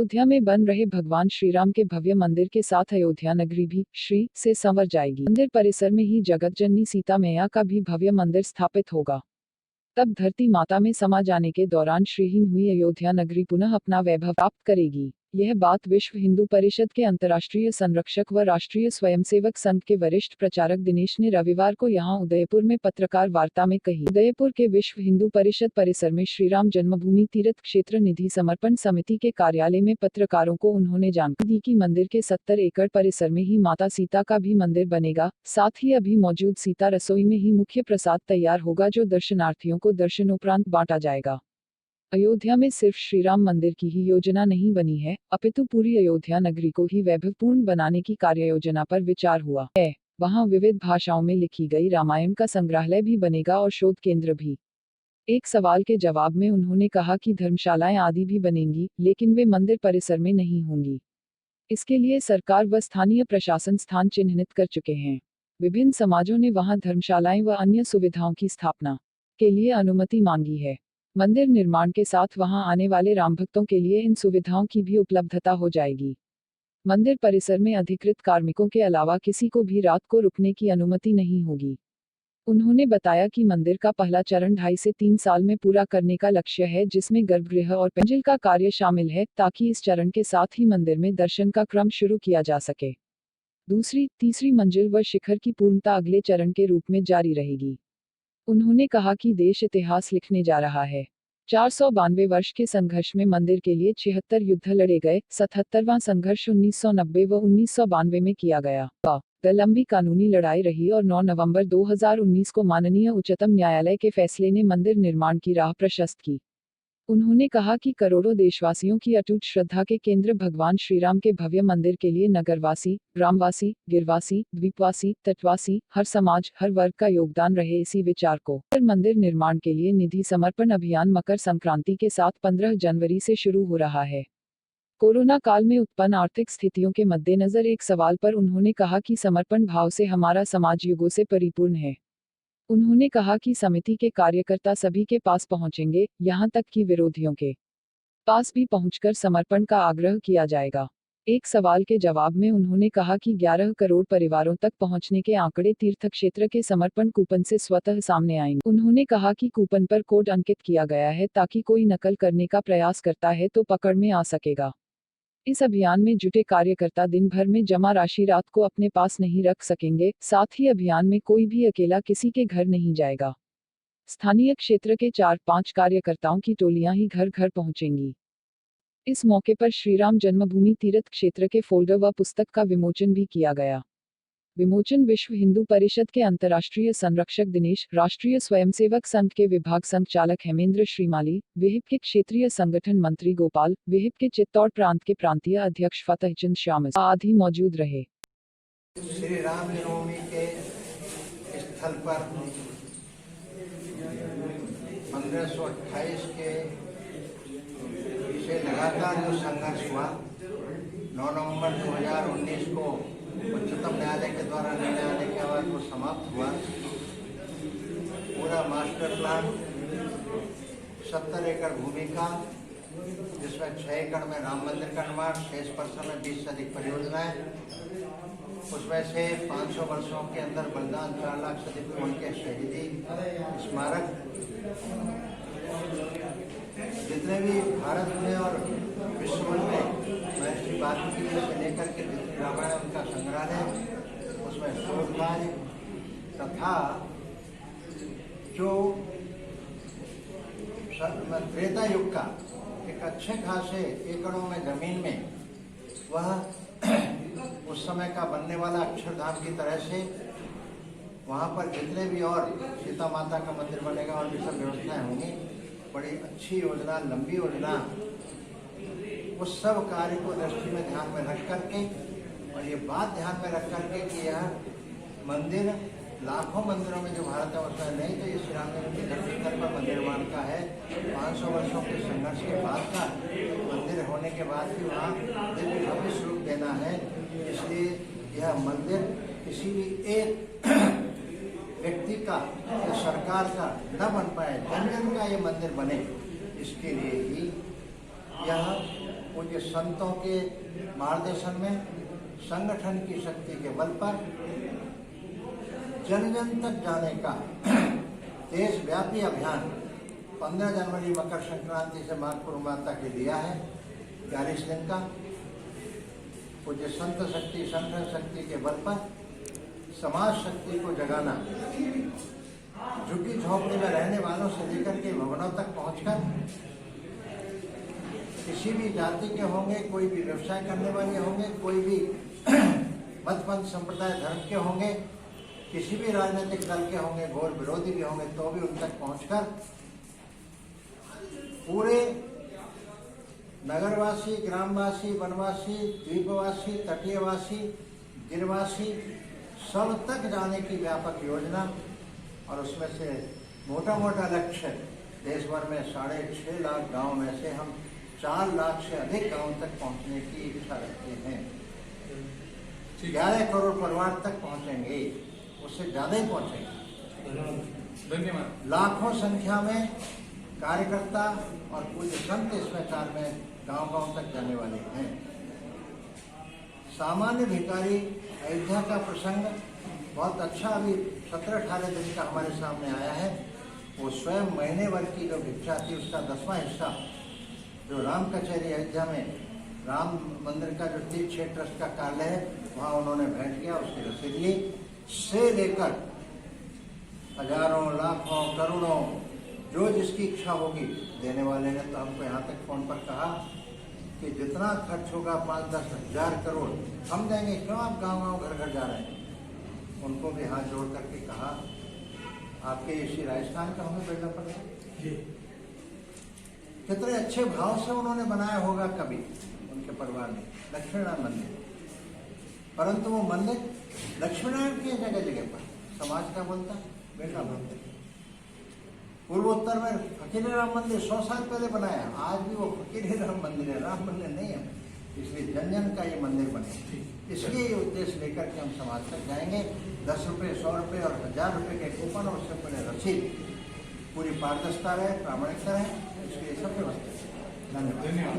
अयोध्या में बन रहे भगवान श्रीराम के भव्य मंदिर के साथ अयोध्या नगरी भी श्री से संवर जाएगी। मंदिर परिसर में ही जगतजननी सीता मैया का भी भव्य मंदिर स्थापित होगा। तब धरती माता में समा जाने के दौरान श्रीहीन हुई अयोध्या नगरी पुनः अपना वैभव प्राप्त करेगी। यह बात विश्व हिंदू परिषद के अंतर्राष्ट्रीय संरक्षक व राष्ट्रीय स्वयंसेवक संघ के वरिष्ठ प्रचारक दिनेश ने रविवार को यहां उदयपुर में पत्रकार वार्ता में कही। उदयपुर के विश्व हिंदू परिषद परिसर में श्रीराम जन्मभूमि तीर्थ क्षेत्र निधि समर्पण समिति के कार्यालय में पत्रकारों को उन्होंने जानकारी दी कि मंदिर के 70 एकड़ परिसर में ही माता सीता का भी मंदिर बनेगा। साथ ही अभी मौजूद सीता रसोई में ही मुख्य प्रसाद तैयार होगा, जो दर्शनार्थियों को दर्शनोपरांत बांटा जाएगा। अयोध्या में सिर्फ श्रीराम मंदिर की ही योजना नहीं बनी है, अपितु पूरी अयोध्या नगरी को ही वैभवपूर्ण बनाने की कार्ययोजना पर विचार हुआ है। वहां विविध भाषाओं में लिखी गई रामायण का संग्रहालय भी बनेगा और शोध केंद्र भी। एक सवाल के जवाब में उन्होंने कहा कि धर्मशालाएं आदि भी बनेंगी, लेकिन वे मंदिर परिसर में नहीं होंगी। इसके लिए सरकार व स्थानीय प्रशासन स्थान चिन्हित कर चुके हैं। विभिन्न समाजों ने वहां धर्मशालाएं व अन्य सुविधाओं की स्थापना के लिए अनुमति मांगी है। मंदिर निर्माण के साथ वहां आने वाले रामभक्तों के लिए इन सुविधाओं की भी उपलब्धता हो जाएगी। मंदिर परिसर में अधिकृत कार्मिकों के अलावा किसी को भी रात को रुकने की अनुमति नहीं होगी। उन्होंने बताया कि मंदिर का पहला चरण 2.5 से 3 साल में पूरा करने का लक्ष्य है, जिसमें गर्भगृह और पेंजिल का कार्य शामिल है, ताकि इस चरण के साथ ही मंदिर में दर्शन का क्रम शुरू किया जा सके। दूसरी, तीसरी मंजिल व शिखर की पूर्णता अगले चरण के रूप में जारी रहेगी। उन्होंने कहा कि देश इतिहास लिखने जा रहा है। 492 वर्ष के संघर्ष में मंदिर के लिए 76 युद्ध लड़े गए। 77वां संघर्ष 1990 व 1992 में किया गया। लंबी कानूनी लड़ाई रही और 9 नवंबर 2019 को माननीय उच्चतम न्यायालय के फैसले ने मंदिर निर्माण की राह प्रशस्त की। उन्होंने कहा कि करोड़ों देशवासियों की अटूट श्रद्धा के केंद्र भगवान श्रीराम के भव्य मंदिर के लिए नगरवासी, ग्रामवासी, गिरवासी, द्वीपवासी, तटवासी, हर समाज, हर वर्ग का योगदान रहे। इसी विचार को मंदिर निर्माण के लिए निधि समर्पण अभियान मकर संक्रांति के साथ 15 जनवरी से शुरू हो रहा है। कोरोना काल में उत्पन्न आर्थिक स्थितियों के मद्देनजर एक सवाल पर उन्होंने कहा कि समर्पण भाव से हमारा समाज युगों से परिपूर्ण है। उन्होंने कहा कि समिति के कार्यकर्ता सभी के पास पहुंचेंगे, यहां तक कि विरोधियों के पास भी पहुंचकर समर्पण का आग्रह किया जाएगा। एक सवाल के जवाब में उन्होंने कहा कि 11 करोड़ परिवारों तक पहुंचने के आंकड़े तीर्थ क्षेत्र के समर्पण कूपन से स्वतः सामने आएंगे। उन्होंने कहा कि कूपन पर कोड अंकित किया गया है, ताकि कोई नकल करने का प्रयास करता है तो पकड़ में आ सकेगा। इस अभियान में जुटे कार्यकर्ता दिन भर में जमा राशि रात को अपने पास नहीं रख सकेंगे। साथ ही अभियान में कोई भी अकेला किसी के घर नहीं जाएगा। स्थानीय क्षेत्र के 4-5 कार्यकर्ताओं की टोलियां ही घर घर पहुंचेंगी। इस मौके पर श्रीराम जन्मभूमि तीर्थ क्षेत्र के फोल्डर व पुस्तक का विमोचन भी किया गया। विमोचन विश्व हिंदू परिषद के अंतर्राष्ट्रीय संरक्षक दिनेश, राष्ट्रीय स्वयंसेवक संघ के विभाग संचालक हेमेंद्र श्रीमाली, विहिप के क्षेत्रीय संगठन मंत्री गोपाल, विहिप के चित्तौड़ प्रांत के प्रांतीय अध्यक्ष फतेहचंद श्याम आदि मौजूद रहे। श्री राम जन्मभूमि के स्थल पर 1528 के से लगातार जो संघर्ष हुआ, 9 नवंबर 2019 को उच्चतम न्यायालय के द्वारा निर्णय आने के बाद वो समाप्त हुआ। पूरा मास्टर प्लान 70 एकड़ भूमि का, जिसमें 6 एकड़ में राम मंदिर का निर्माण, शेष परसों में 20 से अधिक परियोजनाएं, उसमें से 500 वर्षों के अंदर बलिदान 4 लाख से अधिक उनके शहीदी स्मारक, जितने भी भारत में और विश्व में महर्षि वाल्मीकि से लेकर के जितने रामायण उनका संग्रहालय, उसमें शोध कार्य तथा जो त्रेता युग का एक अच्छे खासे एकड़ों में जमीन में वह उस समय का बनने वाला अक्षरधाम की तरह से वहाँ पर जितने भी और सीता माता का मंदिर बनेगा और भी सब व्यवस्थाएं होंगी। बड़ी अच्छी योजना, लंबी योजना, उस सब कार्य को दृष्टि में ध्यान में रख करके और ये बात ध्यान में रख करके कि यह मंदिर लाखों मंदिरों में जो भारत है उसमें नहीं, तो ये श्री राम जन्म की धरती पर मंदिर निर्माण का है। 500 वर्षों के संघर्ष के बाद का मंदिर होने के बाद भी वहाँ दिव्य भव्य स्वरूप देना है। इसलिए यह मंदिर किसी भी एक व्यक्ति का या सरकार का न बन पाए, जन जन का ये मंदिर बने, इसके लिए ही यह पूज्य संतों के मार्गदर्शन में संगठन की शक्ति के बल पर जन जन तक जाने का देशव्यापी अभियान 15 जनवरी मकर संक्रांति से माघ पूर्णिमा तक लिया है 41 दिन का। पूज्य संत शक्ति संगठन शक्ति के बल पर समाज शक्ति को जगाना, झुग्गी झोंपड़ी में रहने वालों से लेकर के भवनों तक पहुंचकर किसी भी जाति के होंगे, कोई भी व्यवसाय करने वाले होंगे, कोई भी मत पंथ संप्रदाय धर्म के होंगे, किसी भी राजनीतिक दल के होंगे, घोर विरोधी भी होंगे, तो भी उन तक पहुंचकर पूरे नगरवासी, ग्रामवासी, वनवासी, द्वीपवासी, तटीयवासी, गिरवासी सब तक जाने की व्यापक योजना और उसमें से मोटा मोटा लक्ष्य देश भर में 6.5 लाख गांव में से हम 4 लाख से अधिक गांव तक पहुंचने की इच्छा रखते हैं। 11 करोड़ परिवार तक पहुंचेंगे, उससे ज्यादा ही पहुंचेंगे। धन्यवाद। लाखों संख्या में कार्यकर्ता और पूज्य संत इसमें कार में गांव गांव तक जाने वाले हैं। सामान्य भिखारी अयोध्या का प्रसंग बहुत अच्छा अभी 17-18 दिन का हमारे सामने आया है। वो स्वयं महीने भर की जो भिक्षा थी उसका 10वां हिस्सा जो राम कचहरी अयोध्या में राम मंदिर का जो तीर्थ क्षेत्र ट्रस्ट का कार्यालय है वहाँ उन्होंने भेंट किया, उसकी रसीद ली से लेकर हजारों, लाखों, करोड़ों जो जिसकी इच्छा होगी देने वाले ने तो हमको यहाँ तक फोन पर कहा कि जितना खर्च होगा 5-10 हजार करोड़ हम देंगे, क्यों आप गांव गांव घर घर जा रहे हैं। उनको भी हाथ जोड़ करके कहा आपके इसी राजस्थान का हमें बेटा पड़ेगा। कितने अच्छे भाव से उन्होंने बनाया होगा कभी उनके परिवार ने लक्ष्मीनारायण मंदिर, परंतु वो मंदिर लक्ष्मीनारायण की जगह जगह पर समाज का बोलता बेटा बोलते। पूर्वोत्तर में फकीर राम मंदिर 100 साल पहले बनाया, आज भी वो फकीर राम मंदिर है, राम मंदिर नहीं है। इसलिए जन जन का ये मंदिर बने, इसलिए ये उद्देश्य लेकर के हम समाज तक जाएंगे। 10 रुपये, 100 रुपये और 1000 रुपये के कूपन और उससे पहले रसीद पूरी पारदर्शिता रहे, प्रामाणिकता रहे, इसलिए सब व्यवस्था। धन्यवाद।